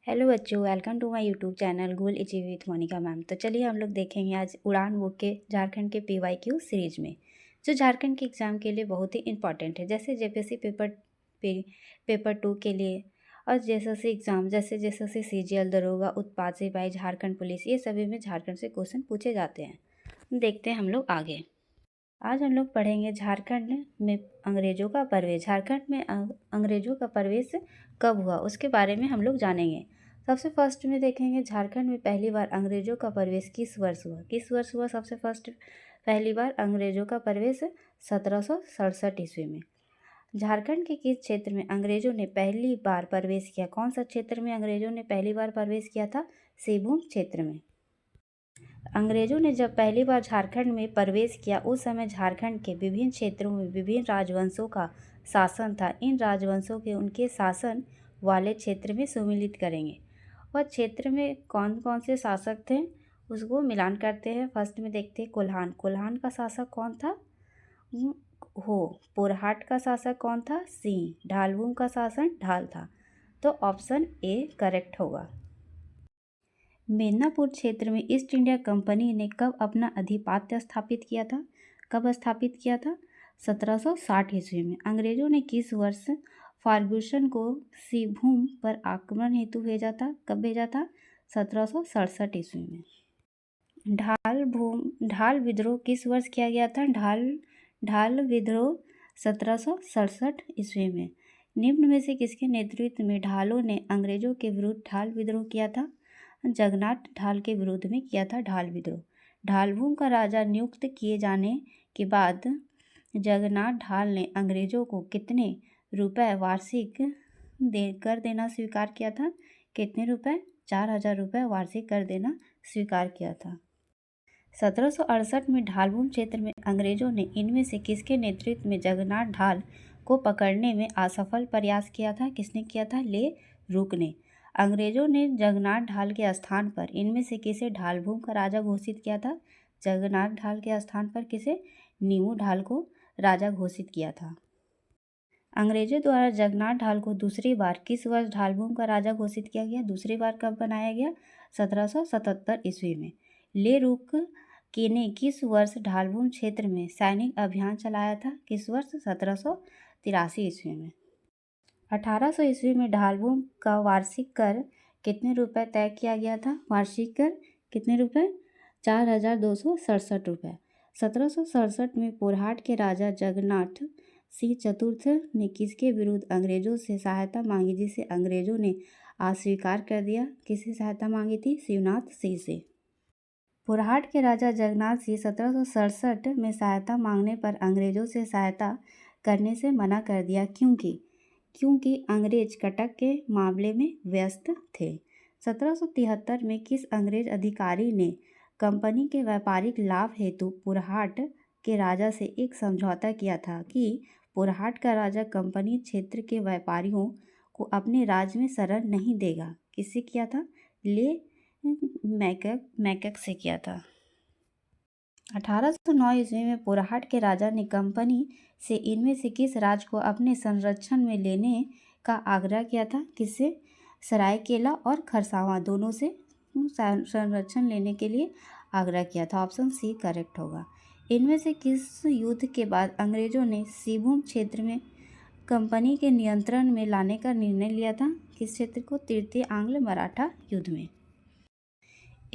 Hello बच्चों, welcome to my YouTube channel Google achieve with Monika ma'am. तो चलिए हम लोग देखेंगे आज उड़ान बुक के झारखंड के पीवाईक्यू सीरीज में, जो झारखंड के एग्ज़ाम के लिए बहुत ही इंपॉर्टेंट है। जैसे जेपीएससी पेपर 2 के लिए और जैसे एग्ज़ाम जैसे सीजीएल, दरोगा, उत्पाद सिपाही, झारखंड पुलिस, ये सभी में झारखंड से क्वेश्चन पूछे जाते हैं। देखते हैं हम लोग आगे। आज हम लोग पढ़ेंगे झारखंड में अंग्रेज़ों का प्रवेश। झारखंड में अंग्रेज़ों का प्रवेश कब हुआ उसके बारे में हम लोग जानेंगे। सबसे फर्स्ट में देखेंगे झारखंड में पहली बार अंग्रेज़ों का प्रवेश किस वर्ष हुआ। किस वर्ष हुआ सबसे फर्स्ट पहली बार अंग्रेज़ों का प्रवेश? 1767 ईस्वी में। झारखंड के किस क्षेत्र में अंग्रेज़ों ने पहली बार प्रवेश किया? कौन सा क्षेत्र में अंग्रेज़ों ने पहली बार प्रवेश किया था? सिंहभूम क्षेत्र में। अंग्रेज़ों ने जब पहली बार झारखंड में प्रवेश किया उस समय झारखंड के विभिन्न क्षेत्रों में विभिन्न राजवंशों का शासन था। इन राजवंशों के उनके शासन वाले क्षेत्र में सम्मिलित करेंगे। वह क्षेत्र में कौन कौन से शासक थे उसको मिलान करते हैं। फर्स्ट में देखते हैं कोल्हान। कोल्हान का शासक कौन था? पोरहाट का शासक कौन था? सिंह। ढालभूम का शासन ढाल था। तो ऑप्शन ए करेक्ट होगा। मेदिनीपुर क्षेत्र में ईस्ट इंडिया कंपनी ने कब अपना अधिपत्य स्थापित किया था? कब स्थापित किया था? 1760 ईस्वी में। अंग्रेजों ने किस वर्ष फर्गुसन को सिंहभूम पर आक्रमण हेतु भेजा था? कब भेजा था? 1767 ईस्वी में। ढाल विद्रोह किस वर्ष किया गया था? ढाल विद्रोह 1767 ईस्वी में। निम्न में से किसके नेतृत्व में ढालों ने अंग्रेजों के विरुद्ध ढाल विद्रोह किया था? जगन्नाथ ढाल के विरोध में किया था ढाल विद्रोह। ढालभूम का राजा नियुक्त किए जाने के बाद जगन्नाथ ढाल ने अंग्रेजों को कितने रुपए वार्षिक कर देना स्वीकार किया था? कितने रुपए? 4000 रुपये वार्षिक कर देना स्वीकार किया था। 1768 में ढालभूम क्षेत्र में अंग्रेजों ने इनमें से किसके नेतृत्व में जगन्नाथ ढाल को पकड़ने में असफल प्रयास किया था? किसने किया था? ले रूक ने। अंग्रेजों ने जगन्नाथ ढाल के स्थान पर इनमें से किसे ढालभूम का राजा घोषित किया था? जगन्नाथ ढाल के स्थान पर किसे? नीमू ढाल को राजा घोषित किया था। अंग्रेजों द्वारा जगन्नाथ ढाल को दूसरी बार किस वर्ष ढालभूम का राजा घोषित किया गया? दूसरी बार कब बनाया गया? 1777 ईस्वी में। ले रूक के ने किस वर्ष ढालभूम क्षेत्र में सैनिक अभियान चलाया था? किस वर्ष? 1783 ईस्वी में। 1800 ईस्वी में ढालभूम का वार्षिक कर कितने रुपए तय किया गया था? वार्षिक कर कितने रुपए? 4267 रुपये। 1767 में पोरहाट के राजा जगन्नाथ सिंह चतुर्थ ने किसके विरुद्ध अंग्रेजों से सहायता मांगी जिसे अंग्रेजों ने अस्वीकार कर दिया? किससे सहायता मांगी थी? शिवनाथ सिंह से। पोरहाट के राजा जगन्नाथ सिंह 1767 में सहायता मांगने पर अंग्रेजों से सहायता करने से मना कर दिया। क्योंकि अंग्रेज कटक के मामले में व्यस्त थे। 1773 में किस अंग्रेज अधिकारी ने कंपनी के व्यापारिक लाभ हेतु पोरहाट के राजा से एक समझौता किया था कि पोरहाट का राजा कंपनी क्षेत्र के व्यापारियों को अपने राज्य में शरण नहीं देगा? किससे किया था? ले मैकक से किया था। 1809 ईस्वी में पोरहाट के राजा ने कंपनी से इनमें से किस राज्य को अपने संरक्षण में लेने का आग्रह किया था? किससे? सरायकेला और खरसावां दोनों से संरक्षण लेने के लिए आग्रह किया था। ऑप्शन सी करेक्ट होगा। इनमें से किस युद्ध के बाद अंग्रेजों ने सिंहभूम क्षेत्र में कंपनी के नियंत्रण में लाने का निर्णय लिया था? किस क्षेत्र को? तृतीय आंग्ल मराठा युद्ध में।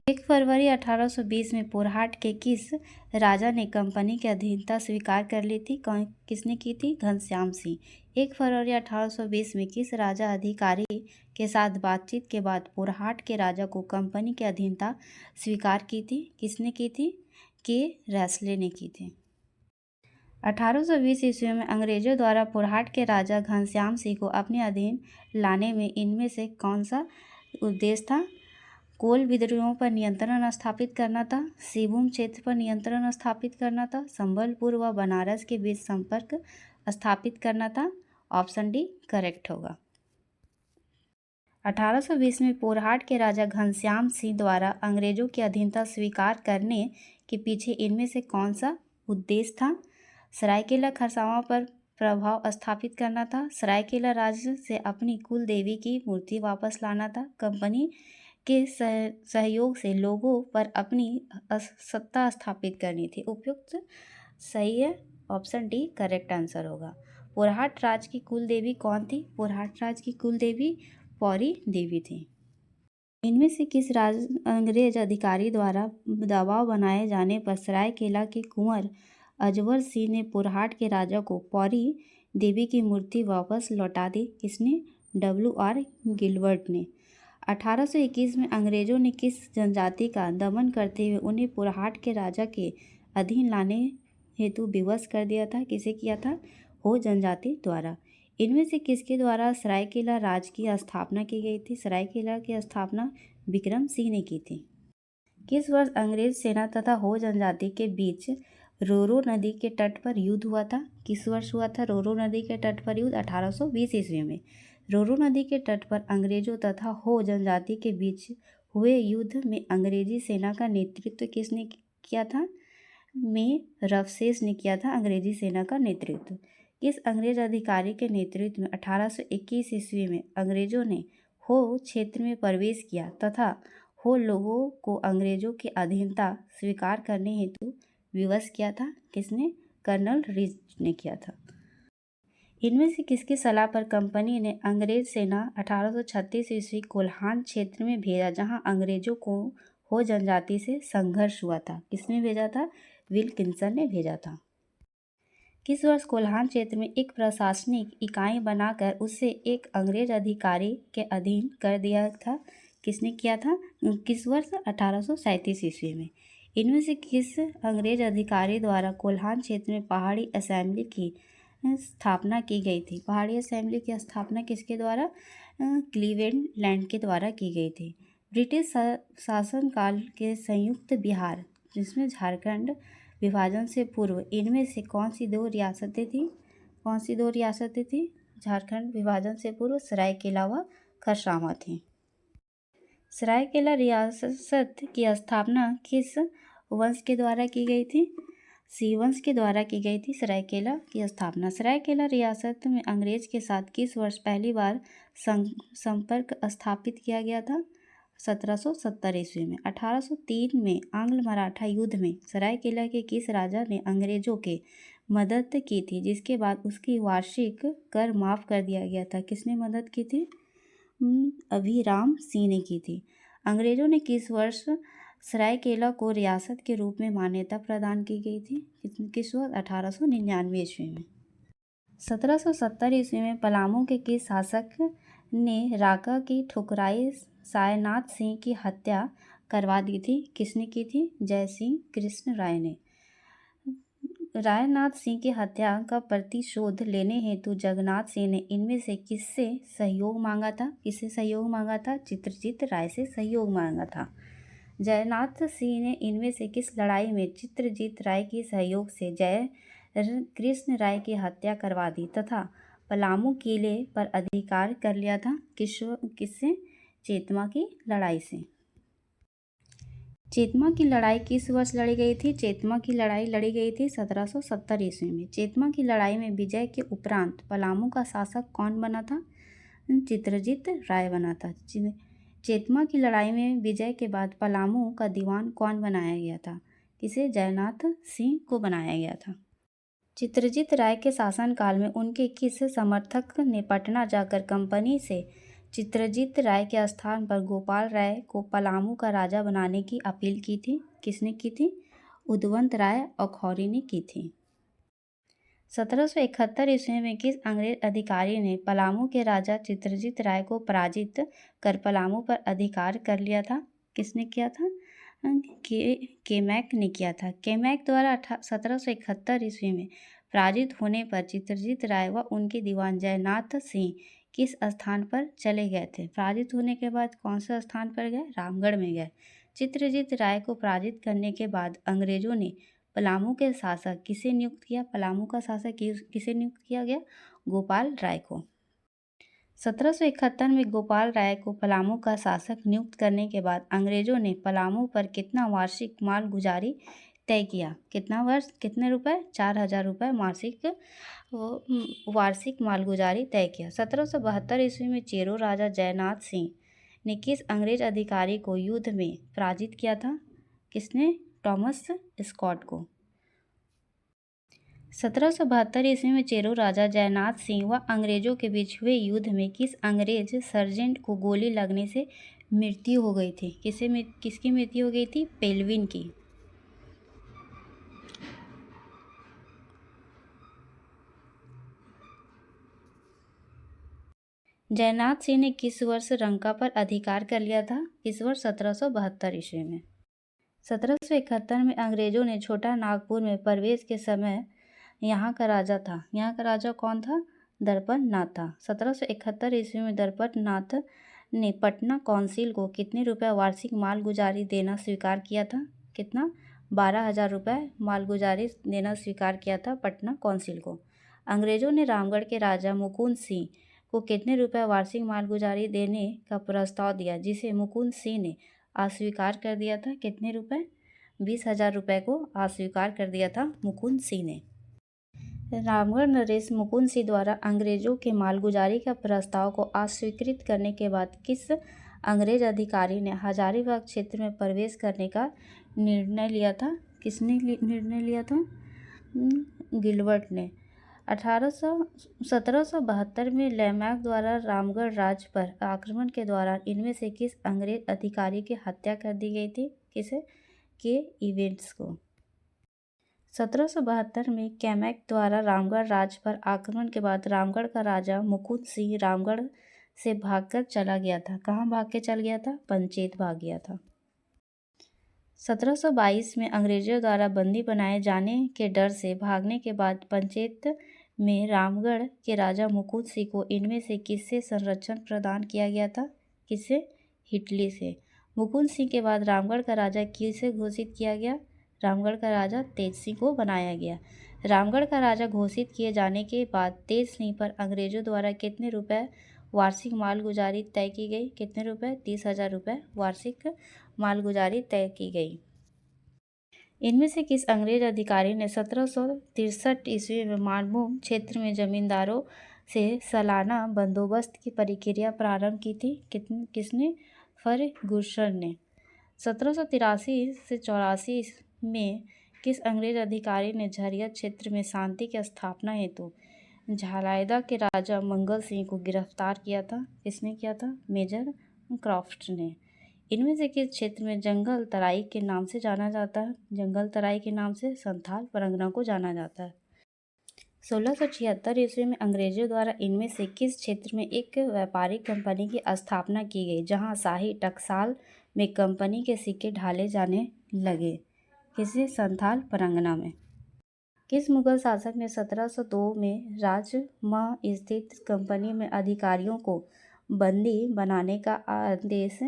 1 फरवरी 1820 में पोरहाट के किस राजा ने कंपनी की अधीनता स्वीकार कर ली थी? किसने की थी? घनश्याम सिंह। 1 फरवरी 1820 में किस राजा अधिकारी के साथ बातचीत के बाद पोरहाट के राजा को कंपनी की अधीनता स्वीकार की थी? किसने की थी? के रैसले ने की थी। 1820 ईस्वी में अंग्रेजों द्वारा पोरहाट के राजा घनश्याम सिंह को अपने अधीन लाने में इनमें से कौन सा उद्देश्य था? कोल विद्रोहियों पर नियंत्रण स्थापित करना था, सिंहभूम क्षेत्र पर नियंत्रण स्थापित करना था, संबलपुर व बनारस के बीच संपर्क स्थापित करना था। ऑप्शन डी करेक्ट होगा। 1820 में पोरहाट के राजा घनश्याम सिंह द्वारा अंग्रेजों की अधीनता स्वीकार करने के पीछे इनमें से कौन सा उद्देश्य था? सरायकेला खरसावां पर प्रभाव स्थापित करना था। सरायकेला राज्य से अपनी कुल देवी की मूर्ति वापस लाना था। कंपनी के सहयोग से लोगों पर अपनी सत्ता स्थापित करनी थी। उपयुक्त सही है, ऑप्शन डी करेक्ट आंसर होगा। पुरहाट राज की कुल देवी कौन थी? पुरहाट राज की कुल देवी पौरी देवी थी। इनमें से किस अंग्रेज अधिकारी द्वारा दबाव बनाए जाने पर सरायकेला के कुंवर अजवर सिंह ने पुरहाट के राजा को पौरी देवी की मूर्ति वापस लौटा दी? किसने? WR गिलबर्ट ने। 1821 में अंग्रेजों ने किस जनजाति का दमन करते हुए उन्हें पुरहाट के राजा के अधीन लाने हेतु विवश कर दिया था? किसे किया था? हो जनजाति द्वारा। इनमें से किसके द्वारा सरायकेला राज की स्थापना की गई थी? सरायकेला की स्थापना विक्रम सिंह ने की थी। किस वर्ष अंग्रेज सेना तथा हो जनजाति के बीच रोरो नदी के तट पर युद्ध हुआ था? किस वर्ष हुआ था रोरो नदी के तट पर युद्ध? 1820 ईस्वी में। रोरो नदी के तट पर अंग्रेजों तथा हो जनजाति के बीच हुए युद्ध में अंग्रेजी सेना का नेतृत्व किसने किया था? में रफसेस ने किया था अंग्रेजी सेना का नेतृत्व। किस अंग्रेज अधिकारी के नेतृत्व में 1821 ईस्वी में अंग्रेजों ने हो क्षेत्र में प्रवेश किया तथा हो लोगों को अंग्रेजों की अधीनता स्वीकार करने हेतु विवश किया था? किसने? कर्नल रिज ने किया था। इनमें से किसकी सलाह पर कंपनी ने अंग्रेज सेना 1836 ईस्वी कोल्हान क्षेत्र में भेजा, जहां अंग्रेजों को हो जनजाति से संघर्ष हुआ था? किसने भेजा था? विल्किंसन ने भेजा था। किस वर्ष कोल्हान क्षेत्र में एक प्रशासनिक इकाई बनाकर उसे एक अंग्रेज अधिकारी के अधीन कर दिया था? किसने किया था? किस वर्ष? 1837 ईस्वी में। इनमें से किस अंग्रेज अधिकारी द्वारा कोल्हान क्षेत्र में पहाड़ी असेंबली की स्थापना की गई थी? पहाड़ी असेंबली की स्थापना किसके द्वारा? क्लीवेलैंड के द्वारा की गई थी। ब्रिटिश शासनकाल के संयुक्त बिहार, जिसमें झारखंड विभाजन से पूर्व, इनमें से कौन सी दो रियासतें थीं? कौन सी दो रियासतें थीं झारखंड विभाजन से पूर्व? सरायकेला व खरसावां थी। सरायकेला रियासत की स्थापना किस वंश के द्वारा की गई थी? सी वंश के द्वारा की गई थी सरायकेला की स्थापना। सरायकेला रियासत में अंग्रेज के साथ किस वर्ष पहली बार संपर्क स्थापित किया गया था? 1770 ईस्वी में। 1803 में आंग्ल मराठा युद्ध में सरायकेला के किस राजा ने अंग्रेजों के मदद की थी, जिसके बाद उसकी वार्षिक कर माफ़ कर दिया गया था? किसने मदद की थी? अभिराम सिंह ने की थी। अंग्रेजों ने किस वर्ष सरायकेला को रियासत के रूप में मान्यता प्रदान की गई थी? किस वर्ष? 1899 ईस्वी में। 1770 ईस्वी में पलामू के किस शासक ने राका की ठुकराई सायनाथ सिंह की हत्या करवा दी थी? किसने की थी? जय सिंह कृष्ण राय ने। रायनाथ सिंह की हत्या का प्रतिशोध लेने हेतु जगन्नाथ सिंह ने इनमें से किससे सहयोग मांगा था? किससे सहयोग मांगा था? चित्रजीत राय से सहयोग मांगा था। जयनाथ सिंह ने इनमें से किस लड़ाई में चित्रजीत राय के सहयोग से जय कृष्ण राय की हत्या करवा दी तथा पलामू किले पर अधिकार कर लिया था? किससे? चेतमा की लड़ाई से। चेतमा की लड़ाई किस वर्ष लड़ी गई थी? चेतमा की लड़ाई लड़ी गई थी 1770 ईस्वी में। चेतमा की लड़ाई में विजय के उपरांत पलामू का शासक कौन बना था? चित्रजीत राय बना था। चेतमा की लड़ाई में विजय के बाद पलामू का दीवान कौन बनाया गया था? किसे? जयनाथ सिंह को बनाया गया था। चित्रजीत राय के शासनकाल में उनके किस समर्थक ने पटना जाकर कंपनी से चित्रजीत राय के स्थान पर गोपाल राय को पलामू का राजा बनाने की अपील की थी? किसने की थी? उदवंत राय अखौरी ने की थी। 1771 ईस्वी में किस अंग्रेज अधिकारी ने पलामू के राजा चित्रजीत राय को पराजित कर पलामू पर अधिकार कर लिया था? किसने किया था? केमैक ने किया था। केमैक द्वारा 1771 ईस्वी में पराजित होने पर चित्रजीत राय व उनके दीवान जयनाथ सिंह किस स्थान पर चले गए थे? पराजित होने के बाद कौन से स्थान पर गए? रामगढ़ में गए। चित्रजीत राय को पराजित करने के बाद अंग्रेजों ने पलामू के शासक किसे नियुक्त किया? पलामू का शासक किसे नियुक्त किया गया? गोपाल राय को। 1771 में गोपाल राय को पलामू का शासक नियुक्त करने के बाद अंग्रेजों ने पलामू पर कितना वार्षिक माल गुजारी तय किया। कितना वर्ष, कितने रुपए? 4,000 रुपये मासिक वार्षिक मालगुजारी तय किया। 1772 ईस्वी में चेरो राजा जयनाथ सिंह ने किस अंग्रेज अधिकारी को युद्ध में पराजित किया था? किसने? टॉमस स्कॉट को। 1772 ईस्वी में चेरो राजा जयनाथ सिंह व अंग्रेजों के बीच हुए युद्ध में किस अंग्रेज सर्जेंट को गोली लगने से मृत्यु हो गई थी? किसकी मृत्यु हो गई थी? पेलविन की। जयनाथ सिंह ने किस वर्ष रंका पर अधिकार कर लिया था? किस वर्ष? 1772 ईस्वी में। 1771 में अंग्रेजों ने छोटा नागपुर में प्रवेश के समय यहाँ का राजा था। यहाँ का राजा कौन था? दर्पण नाथ था। 1771 ईस्वी में दर्पण नाथ ने पटना काउंसिल को कितने रुपए वार्षिक मालगुजारी देना स्वीकार किया था? कितना? 12,000 रुपये मालगुजारी देना स्वीकार किया था पटना काउंसिल को। अंग्रेजों ने रामगढ़ के राजा मुकुंद सिंह को कितने रुपए वार्षिक मालगुजारी देने का प्रस्ताव दिया, जिसे मुकुंद सिंह ने अस्वीकार कर दिया था? कितने रुपए? 20,000 रुपये को अस्वीकार कर दिया था मुकुंद सिंह ने। रामगढ़ नरेश मुकुंद सिंह द्वारा अंग्रेजों के मालगुजारी का प्रस्ताव को अस्वीकृत करने के बाद किस अंग्रेज अधिकारी ने हजारीबाग क्षेत्र में प्रवेश करने का निर्णय लिया था? किसने निर्णय लिया था? गिलबर्ट ने। 1772 में लैमैक द्वारा रामगढ़ राज्य पर आक्रमण के दौरान इनमें से किस अंग्रेज अधिकारी की हत्या कर दी गई थी? किसे? के इवेंट्स को। 1772 में कैमैक द्वारा रामगढ़ राज्य पर आक्रमण के बाद रामगढ़ का राजा मुकुंद सिंह रामगढ़ से भागकर चला गया था। कहाँ भाग के चल गया था? पंचेत भाग गया था। 1722 में अंग्रेजों द्वारा बंदी बनाए जाने के डर से भागने के बाद पंचेत में रामगढ़ के राजा मुकुंद सिंह को इनमें से किससे संरक्षण प्रदान किया गया था? किससे? हिटली से। मुकुंद सिंह के बाद रामगढ़ का राजा किसे घोषित किया गया? रामगढ़ का राजा तेज सिंह को बनाया गया। रामगढ़ का राजा घोषित किए जाने के बाद तेज सिंह पर अंग्रेजों द्वारा कितने रुपए वार्षिक मालगुजारी तय की गई? कितने रुपए? 30,000 रुपये वार्षिक मालगुजारी तय की गई। इनमें से किस अंग्रेज अधिकारी ने 1763 ईस्वी में मानभूम क्षेत्र में जमींदारों से सालाना बंदोबस्त की प्रक्रिया प्रारंभ की थी? किसने? फर्गुसन ने। 1783 से 84 में किस अंग्रेज अधिकारी ने झरिया क्षेत्र में शांति की स्थापना हेतु झालायदा के राजा मंगल सिंह को गिरफ्तार किया था? किसने किया था? मेजर क्रॉफ्ट ने। इनमें से किस क्षेत्र में जंगल तराई के नाम से जाना जाता है? जंगल तराई के नाम से संथाल परगना को जाना जाता है। 1676 ईस्वी में अंग्रेजों द्वारा इनमें से किस क्षेत्र में एक व्यापारिक कंपनी की स्थापना की गई, जहां शाही टकसाल में कंपनी के सिक्के ढाले जाने लगे? किसे? संथाल परगना में। किस मुगल शासक ने 1702 में राजमह स्थित कंपनी में अधिकारियों को बंदी बनाने का आदेश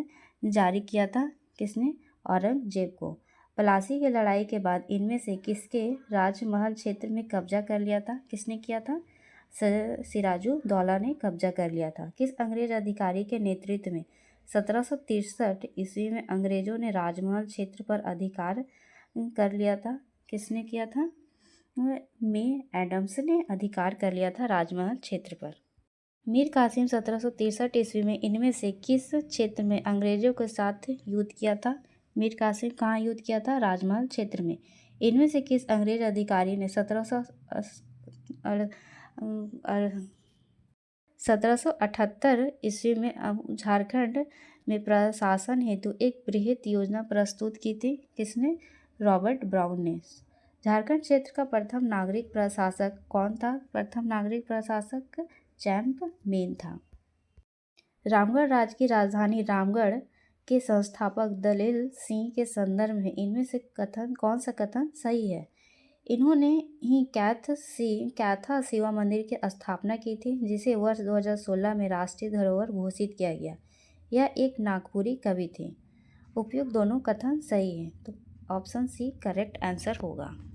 जारी किया था? किसने? औरंगजेब को। प्लासी की लड़ाई के बाद इनमें से किसके राजमहल क्षेत्र में कब्जा कर लिया था? किसने किया था? सिराजुद्दौला ने कब्जा कर लिया था। किस अंग्रेज अधिकारी के नेतृत्व में 1763 ईस्वी में अंग्रेजों ने राजमहल क्षेत्र पर अधिकार कर लिया था? किसने किया था? में एडम्स ने अधिकार कर लिया था राजमहल क्षेत्र पर। मीर कासिम 1763 ईस्वी में इनमें से किस क्षेत्र में अंग्रेजों के साथ युद्ध किया था? मीर कासिम कहाँ युद्ध किया था? राजमहल क्षेत्र में। इनमें से किस अंग्रेज अधिकारी ने 1778 ईस्वी में झारखंड में प्रशासन हेतु एक बृहद योजना प्रस्तुत की थी? किसने? रॉबर्ट ब्राउन ने। झारखंड क्षेत्र का प्रथम नागरिक प्रशासक कौन था? प्रथम नागरिक प्रशासक चैंपमैन था। रामगढ़ राज्य की राजधानी रामगढ़ के संस्थापक दलेल सिंह के संदर्भ में इनमें से कौन सा कथन सही है? इन्होंने ही कैथा शिवा मंदिर की स्थापना की थी, जिसे वर्ष 2016 में राष्ट्रीय धरोहर घोषित किया गया। यह एक नागपुरी कवि थे। उपयुक्त दोनों कथन सही है, तो ऑप्शन सी करेक्ट आंसर होगा।